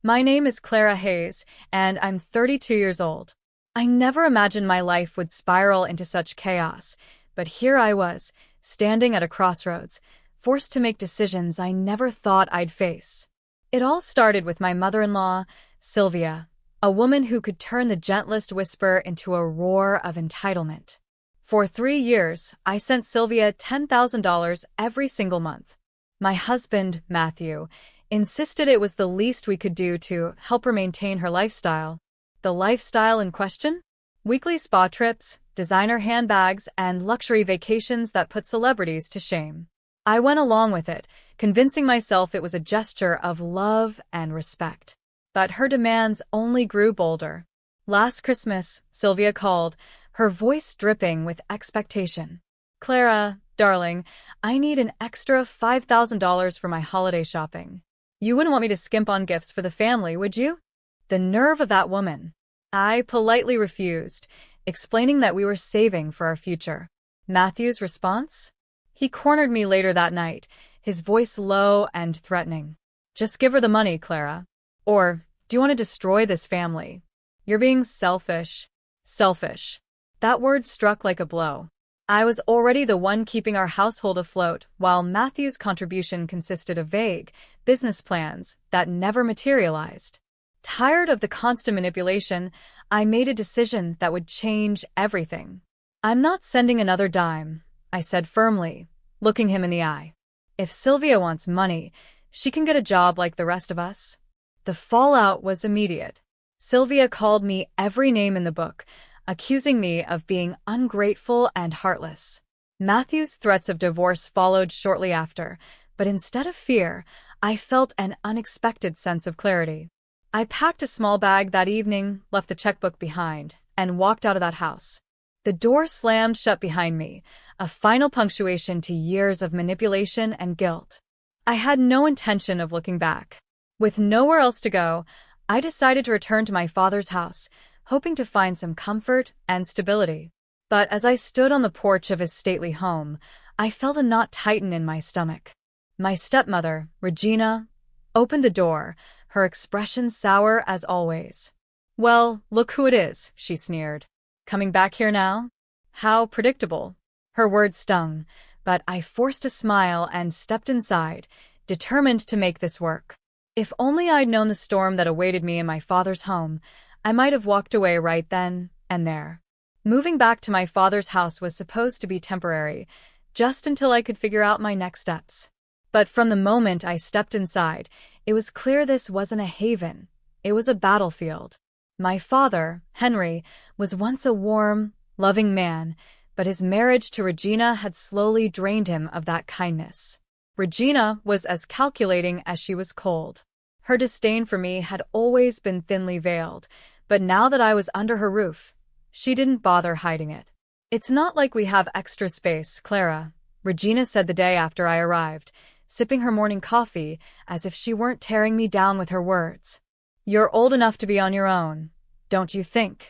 My name is Clara Hayes, and I'm 32 years old. I never imagined my life would spiral into such chaos, but here I was, standing at a crossroads, forced to make decisions I never thought I'd face. It all started with my mother-in-law, Sylvia, a woman who could turn the gentlest whisper into a roar of entitlement. For 3 years, I sent Sylvia $10,000 every single month. My husband, Matthew, insisted it was the least we could do to help her maintain her lifestyle. The lifestyle in question? Weekly spa trips, designer handbags, and luxury vacations that put celebrities to shame. I went along with it, convincing myself it was a gesture of love and respect. But her demands only grew bolder. Last Christmas, Sylvia called, her voice dripping with expectation. "Clara, darling, I need an extra $5,000 for my holiday shopping. You wouldn't want me to skimp on gifts for the family, would you?" The nerve of that woman. I politely refused, explaining that we were saving for our future. Matthew's response? He cornered me later that night, his voice low and threatening. "Just give her the money, Clara. Or, do you want to destroy this family? You're being selfish." Selfish. That word struck like a blow. I was already the one keeping our household afloat, while Matthew's contribution consisted of vague business plans that never materialized. Tired of the constant manipulation, I made a decision that would change everything. "I'm not sending another dime," I said firmly, looking him in the eye. "If Sylvia wants money, she can get a job like the rest of us." The fallout was immediate. Sylvia called me every name in the book, accusing me of being ungrateful and heartless. Matthew's threats of divorce followed shortly after, but instead of fear, I felt an unexpected sense of clarity. I packed a small bag that evening, left the checkbook behind, and walked out of that house. The door slammed shut behind me, a final punctuation to years of manipulation and guilt. I had no intention of looking back. With nowhere else to go, I decided to return to my father's house, hoping to find some comfort and stability. But as I stood on the porch of his stately home, I felt a knot tighten in my stomach. My stepmother, Regina, opened the door, her expression sour as always. "Well, look who it is," she sneered. "Coming back here now? How predictable." Her words stung, but I forced a smile and stepped inside, determined to make this work. If only I'd known the storm that awaited me in my father's home, I might have walked away right then and there. Moving back to my father's house was supposed to be temporary, just until I could figure out my next steps. But from the moment I stepped inside, it was clear this wasn't a haven. It was a battlefield. My father, Henry, was once a warm, loving man, but his marriage to Regina had slowly drained him of that kindness. Regina was as calculating as she was cold. Her disdain for me had always been thinly veiled, but now that I was under her roof, she didn't bother hiding it. "It's not like we have extra space, Clara," Regina said the day after I arrived, sipping her morning coffee as if she weren't tearing me down with her words. "You're old enough to be on your own, don't you think?"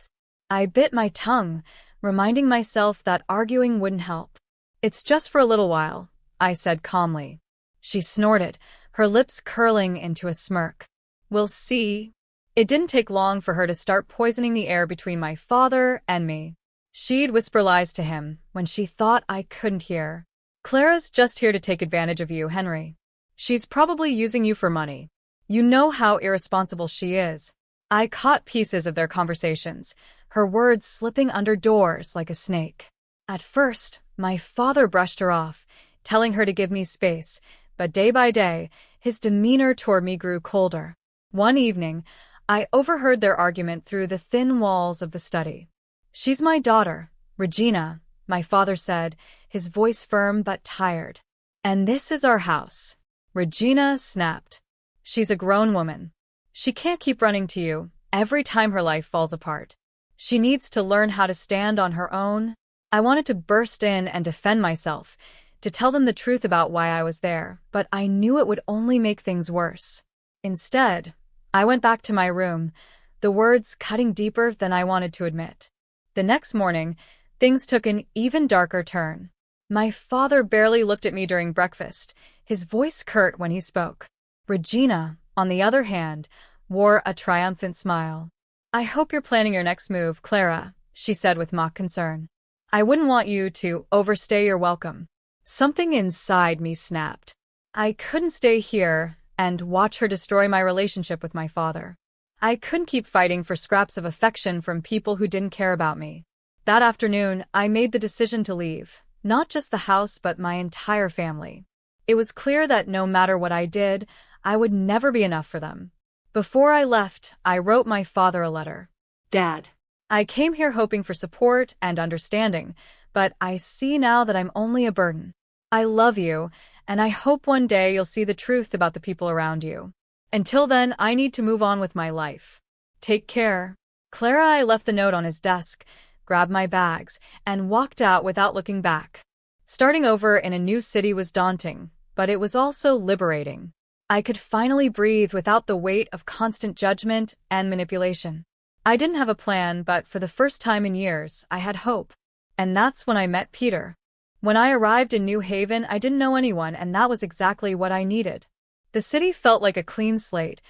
I bit my tongue, reminding myself that arguing wouldn't help. "It's just for a little while," I said calmly. She snorted, her lips curling into a smirk. "We'll see." It didn't take long for her to start poisoning the air between my father and me. She'd whisper lies to him when she thought I couldn't hear. "Clara's just here to take advantage of you, Henry. She's probably using you for money. You know how irresponsible she is." I caught pieces of their conversations, her words slipping under doors like a snake. At first, my father brushed her off, telling her to give me space, but day by day, his demeanor toward me grew colder. One evening, I overheard their argument through the thin walls of the study. "She's my daughter, Regina," my father said, his voice firm but tired. "And this is our house." Regina snapped. "She's a grown woman. She can't keep running to you every time her life falls apart. She needs to learn how to stand on her own." I wanted to burst in and defend myself, to tell them the truth about why I was there, but I knew it would only make things worse. Instead, I went back to my room, the words cutting deeper than I wanted to admit. The next morning, things took an even darker turn. My father barely looked at me during breakfast, his voice curt when he spoke. Regina, on the other hand, wore a triumphant smile. "I hope you're planning your next move, Clara," she said with mock concern. "I wouldn't want you to overstay your welcome." Something inside me snapped. I couldn't stay here and watch her destroy my relationship with my father. I couldn't keep fighting for scraps of affection from people who didn't care about me. That afternoon, I made the decision to leave, not just the house but my entire family. It was clear that no matter what I did, I would never be enough for them. Before I left, I wrote my father a letter. "Dad, I came here hoping for support and understanding, but I see now that I'm only a burden. I love you, and I hope one day you'll see the truth about the people around you. Until then, I need to move on with my life. Take care." Clara. I left the note on his desk, grabbed my bags, and walked out without looking back. Starting over in a new city was daunting, but it was also liberating. I could finally breathe without the weight of constant judgment and manipulation. I didn't have a plan, but for the first time in years, I had hope. And that's when I met Peter. When I arrived in New Haven, I didn't know anyone, and that was exactly what I needed. The city felt like a clean slate,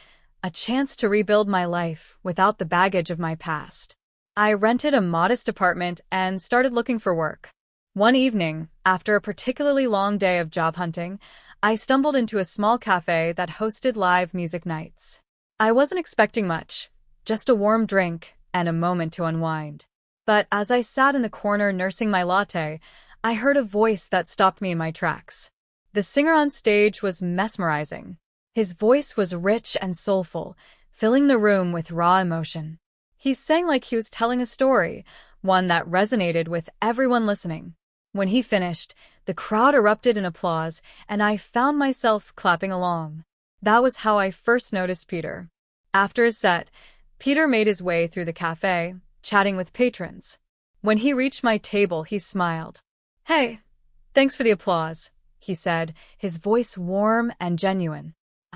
a chance to rebuild my life without the baggage of my past. I rented a modest apartment and started looking for work. One evening, after a particularly long day of job hunting, I stumbled into a small cafe that hosted live music nights. I wasn't expecting much, just a warm drink and a moment to unwind. But as I sat in the corner nursing my latte, I heard a voice that stopped me in my tracks. The singer on stage was mesmerizing. His voice was rich and soulful, filling the room with raw emotion. He sang like he was telling a story, one that resonated with everyone listening. When he finished, the crowd erupted in applause, and I found myself clapping along. That was how I first noticed Peter. After his set, Peter made his way through the cafe, chatting with patrons. When he reached my table, he smiled. "Hey, thanks for the applause," he said, his voice warm and genuine.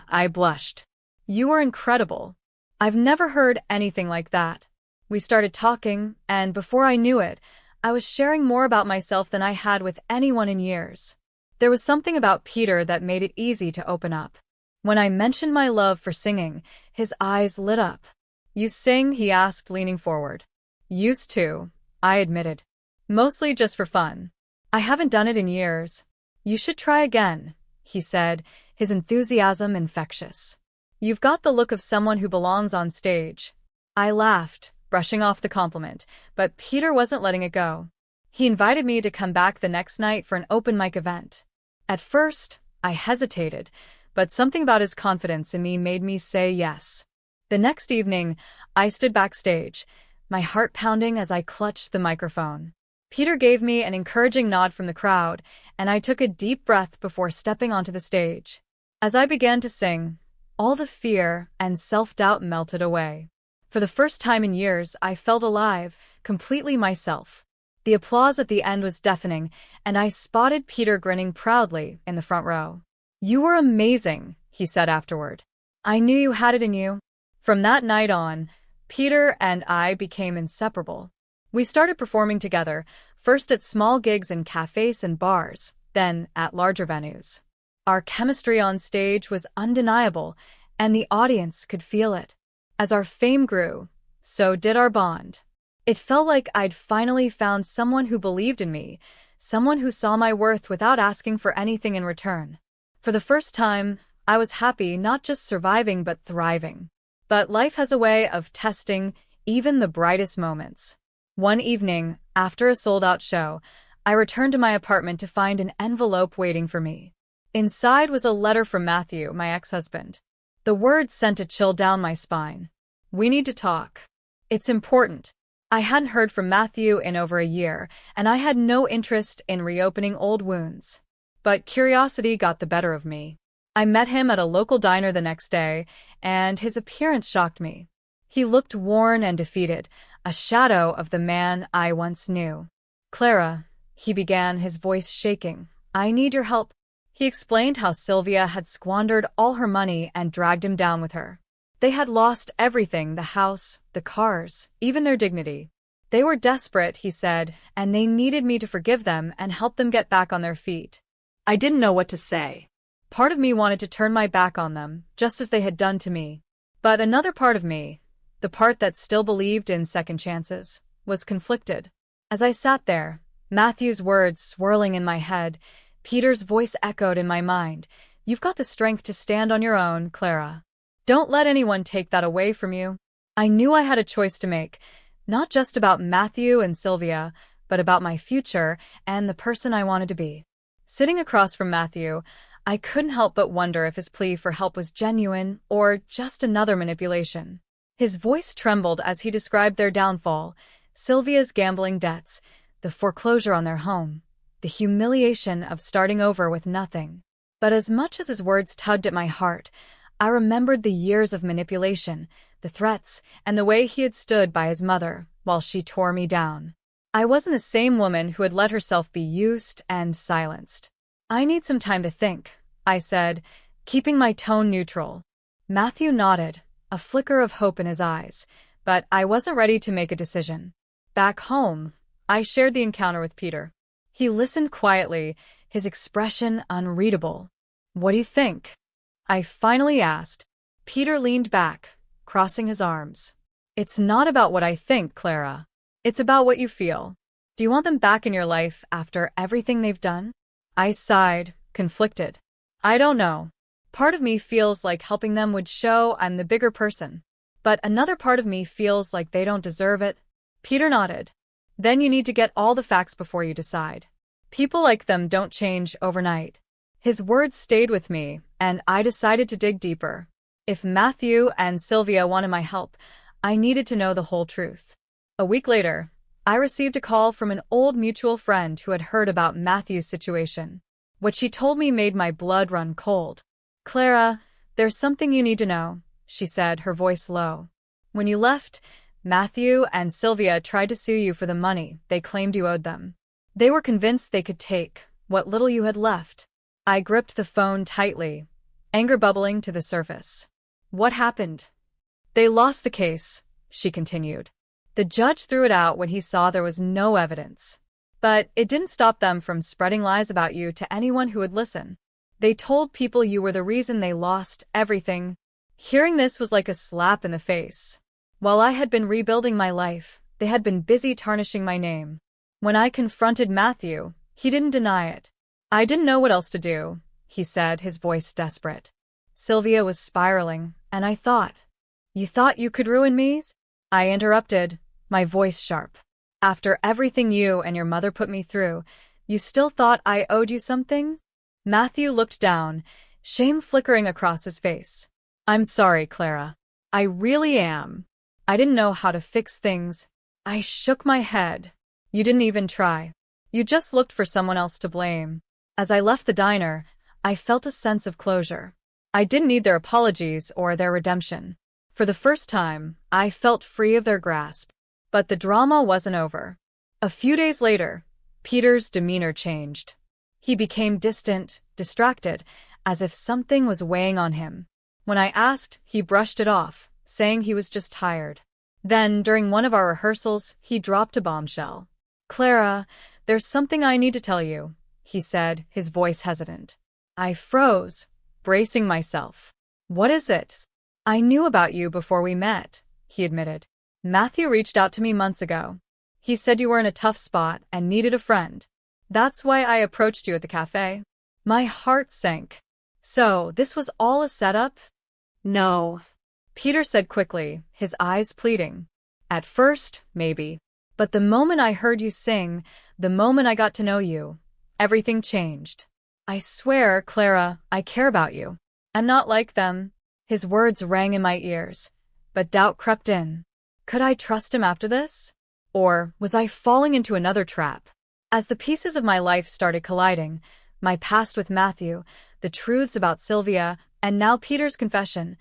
I blushed. "You were incredible. I've never heard anything like that." We started talking, and before I knew it, I was sharing more about myself than I had with anyone in years. There was something about Peter that made it easy to open up. When I mentioned my love for singing, his eyes lit up. "You sing?" he asked, leaning forward. "Used to," I admitted. "Mostly just for fun. I haven't done it in years." "You should try again," he said, his enthusiasm infectious. "You've got the look of someone who belongs on stage." I laughed, brushing off the compliment, but Peter wasn't letting it go. He invited me to come back the next night for an open mic event. At first, I hesitated, but something about his confidence in me made me say yes. The next evening, I stood backstage, my heart pounding as I clutched the microphone. Peter gave me an encouraging nod from the crowd, and I took a deep breath before stepping onto the stage. As I began to sing, all the fear and self-doubt melted away. For the first time in years, I felt alive, completely myself. The applause at the end was deafening, and I spotted Peter grinning proudly in the front row. "You were amazing," he said afterward. "I knew you had it in you." From that night on, Peter and I became inseparable. We started performing together, first at small gigs in cafes and bars, then at larger venues. Our chemistry on stage was undeniable, and the audience could feel it. As our fame grew, so did our bond. It felt like I'd finally found someone who believed in me, someone who saw my worth without asking for anything in return. For the first time, I was happy, not just surviving but thriving. But life has a way of testing even the brightest moments. One evening, after a sold-out show, I returned to my apartment to find an envelope waiting for me. Inside was a letter from Matthew, my ex-husband. The words sent a chill down my spine. "We need to talk. It's important." I hadn't heard from Matthew in over a year, and I had no interest in reopening old wounds. But curiosity got the better of me. I met him at a local diner the next day, and his appearance shocked me. He looked worn and defeated, a shadow of the man I once knew. "Clara," he began, his voice shaking, "I need your help." He explained how Sylvia had squandered all her money and dragged him down with her. They had lost everything, the house, the cars, even their dignity. They were desperate, he said, and they needed me to forgive them and help them get back on their feet. I didn't know what to say. Part of me wanted to turn my back on them, just as they had done to me. But another part of me, the part that still believed in second chances, was conflicted. As I sat there, Matthew's words swirling in my head, Peter's voice echoed in my mind. You've got the strength to stand on your own, Clara. Don't let anyone take that away from you. I knew I had a choice to make, not just about Matthew and Sylvia, but about my future and the person I wanted to be. Sitting across from Matthew, I couldn't help but wonder if his plea for help was genuine or just another manipulation. His voice trembled as he described their downfall, Sylvia's gambling debts, the foreclosure on their home, the humiliation of starting over with nothing. But as much as his words tugged at my heart, I remembered the years of manipulation, the threats, and the way he had stood by his mother while she tore me down. I wasn't the same woman who had let herself be used and silenced. I need some time to think, I said, keeping my tone neutral. Matthew nodded, a flicker of hope in his eyes, but I wasn't ready to make a decision. Back home, I shared the encounter with Peter. He listened quietly, his expression unreadable. What do you think? I finally asked. Peter leaned back, crossing his arms. It's not about what I think, Clara. It's about what you feel. Do you want them back in your life after everything they've done? I sighed, conflicted. I don't know. Part of me feels like helping them would show I'm the bigger person. But another part of me feels like they don't deserve it. Peter nodded. Then you need to get all the facts before you decide. People like them don't change overnight. His words stayed with me, and I decided to dig deeper. If Matthew and Sylvia wanted my help, I needed to know the whole truth. A week later, I received a call from an old mutual friend who had heard about Matthew's situation. What she told me made my blood run cold. Clara, there's something you need to know, she said, her voice low. When you left, Matthew and Sylvia tried to sue you for the money they claimed you owed them. They were convinced they could take what little you had left. I gripped the phone tightly, anger bubbling to the surface. What happened? They lost the case, she continued. The judge threw it out when he saw there was no evidence. But it didn't stop them from spreading lies about you to anyone who would listen. They told people you were the reason they lost everything. Hearing this was like a slap in the face. While I had been rebuilding my life, they had been busy tarnishing my name. When I confronted Matthew, he didn't deny it. I didn't know what else to do, he said, his voice desperate. Sylvia was spiraling, and I thought, you thought you could ruin me? I interrupted, my voice sharp. After everything you and your mother put me through, you still thought I owed you something? Matthew looked down, shame flickering across his face. I'm sorry, Clara. I really am. I didn't know how to fix things. I shook my head. You didn't even try. You just looked for someone else to blame. As I left the diner, I felt a sense of closure. I didn't need their apologies or their redemption. For the first time, I felt free of their grasp. But the drama wasn't over. A few days later, Peter's demeanor changed. He became distant, distracted, as if something was weighing on him. When I asked, he brushed it off, saying he was just tired. Then, during one of our rehearsals, he dropped a bombshell. Clara, there's something I need to tell you, he said, his voice hesitant. I froze, bracing myself. What is it? I knew about you before we met, he admitted. Matthew reached out to me months ago. He said you were in a tough spot and needed a friend. That's why I approached you at the cafe. My heart sank. So, this was all a setup? No, Peter said quickly, his eyes pleading. At first, maybe. But the moment I heard you sing, the moment I got to know you, everything changed. I swear, Clara, I care about you. I'm not like them. His words rang in my ears, but doubt crept in. Could I trust him after this? Or was I falling into another trap? As the pieces of my life started colliding, my past with Matthew, the truths about Sylvia, and now Peter's confession,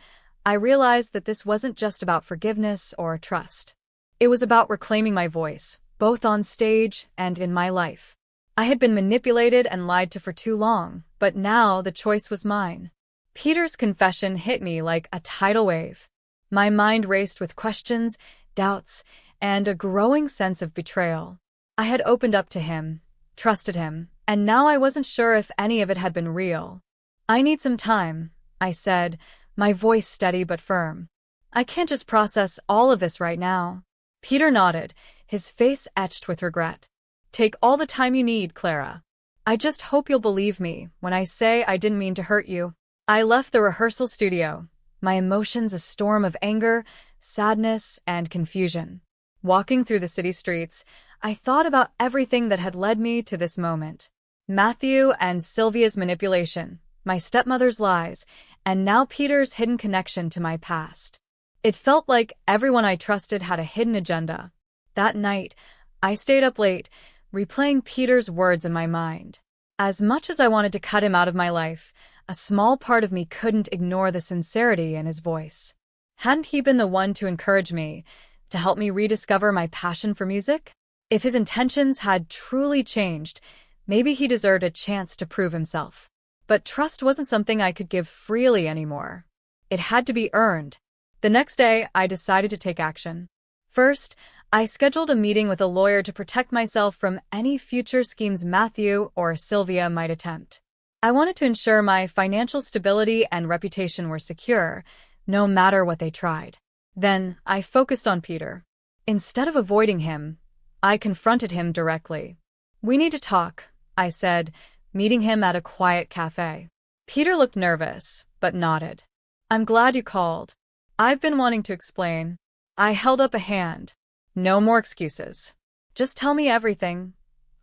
I realized that this wasn't just about forgiveness or trust. It was about reclaiming my voice, both on stage and in my life. I had been manipulated and lied to for too long, but now the choice was mine. Peter's confession hit me like a tidal wave. My mind raced with questions, doubts, and a growing sense of betrayal. I had opened up to him, trusted him, and now I wasn't sure if any of it had been real. I need some time, I said, my voice steady but firm. I can't just process all of this right now. Peter nodded, his face etched with regret. Take all the time you need, Clara. I just hope you'll believe me when I say I didn't mean to hurt you. I left the rehearsal studio, my emotions a storm of anger, sadness, and confusion. Walking through the city streets, I thought about everything that had led me to this moment. Matthew and Sylvia's manipulation, my stepmother's lies, and now Peter's hidden connection to my past. It felt like everyone I trusted had a hidden agenda. That night, I stayed up late, replaying Peter's words in my mind. As much as I wanted to cut him out of my life, a small part of me couldn't ignore the sincerity in his voice. Hadn't he been the one to encourage me, to help me rediscover my passion for music? If his intentions had truly changed, maybe he deserved a chance to prove himself. But trust wasn't something I could give freely anymore. It had to be earned. The next day, I decided to take action. First, I scheduled a meeting with a lawyer to protect myself from any future schemes Matthew or Sylvia might attempt. I wanted to ensure my financial stability and reputation were secure, no matter what they tried. Then, I focused on Peter. Instead of avoiding him, I confronted him directly. We need to talk, I said, meeting him at a quiet cafe. Peter looked nervous, but nodded. I'm glad you called. I've been wanting to explain. I held up a hand. No more excuses. Just tell me everything.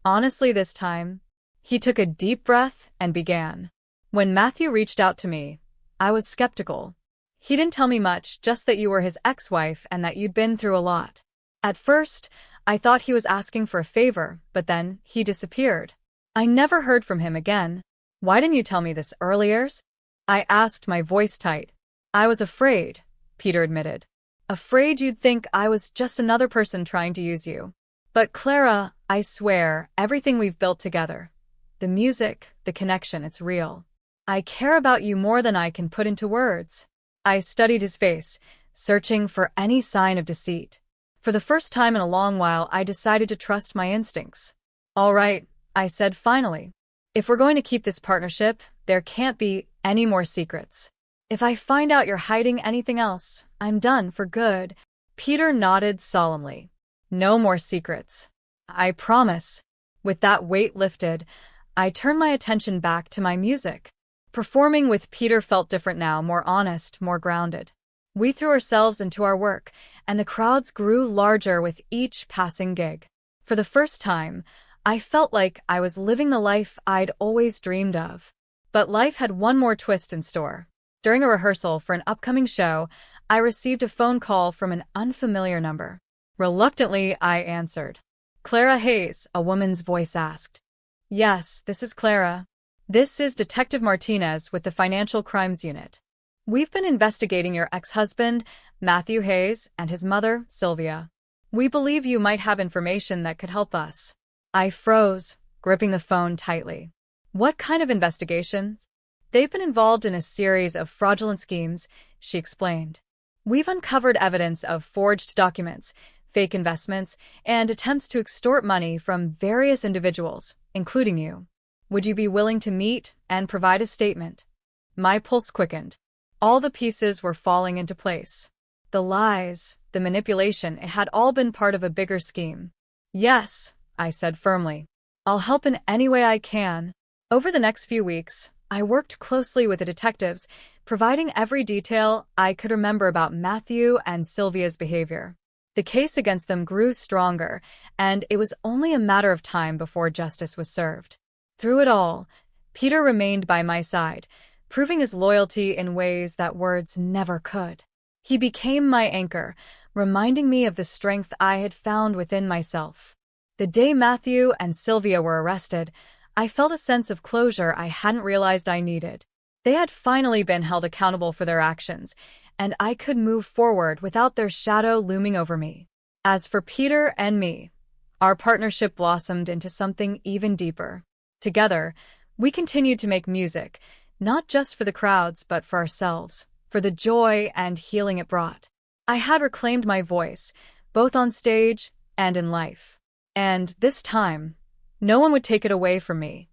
Honestly this time. He took a deep breath and began. When Matthew reached out to me, I was skeptical. He didn't tell me much, just that you were his ex-wife and that you'd been through a lot. At first, I thought he was asking for a favor, but then he disappeared. I never heard from him again. Why didn't you tell me this earlier? I asked, my voice tight. I was afraid, Peter admitted. Afraid you'd think I was just another person trying to use you. But Clara, I swear, everything we've built together. The music, the connection, it's real. I care about you more than I can put into words. I studied his face, searching for any sign of deceit. For the first time in a long while, I decided to trust my instincts. All right, I said finally. If we're going to keep this partnership, there can't be any more secrets. If I find out you're hiding anything else, I'm done for good. Peter nodded solemnly. No more secrets. I promise. With that weight lifted, I turned my attention back to my music. Performing with Peter felt different now, more honest, more grounded. We threw ourselves into our work, and the crowds grew larger with each passing gig. For the first time, I felt like I was living the life I'd always dreamed of. But life had one more twist in store. During a rehearsal for an upcoming show, I received a phone call from an unfamiliar number. Reluctantly, I answered. Clara Hayes, a woman's voice asked. Yes, this is Clara. This is Detective Martinez with the Financial Crimes Unit. We've been investigating your ex-husband, Matthew Hayes, and his mother, Sylvia. We believe you might have information that could help us. I froze, gripping the phone tightly. What kind of investigations? They've been involved in a series of fraudulent schemes, she explained. We've uncovered evidence of forged documents, fake investments, and attempts to extort money from various individuals, including you. Would you be willing to meet and provide a statement? My pulse quickened. All the pieces were falling into place. The lies, the manipulation, it had all been part of a bigger scheme. Yes, I said firmly. I'll help in any way I can. Over the next few weeks, I worked closely with the detectives, providing every detail I could remember about Matthew and Sylvia's behavior. The case against them grew stronger, and it was only a matter of time before justice was served. Through it all, Peter remained by my side, proving his loyalty in ways that words never could. He became my anchor, reminding me of the strength I had found within myself. The day Matthew and Sylvia were arrested, I felt a sense of closure I hadn't realized I needed. They had finally been held accountable for their actions, and I could move forward without their shadow looming over me. As for Peter and me, our partnership blossomed into something even deeper. Together, we continued to make music, not just for the crowds, but for ourselves, for the joy and healing it brought. I had reclaimed my voice, both on stage and in life. And this time, no one would take it away from me.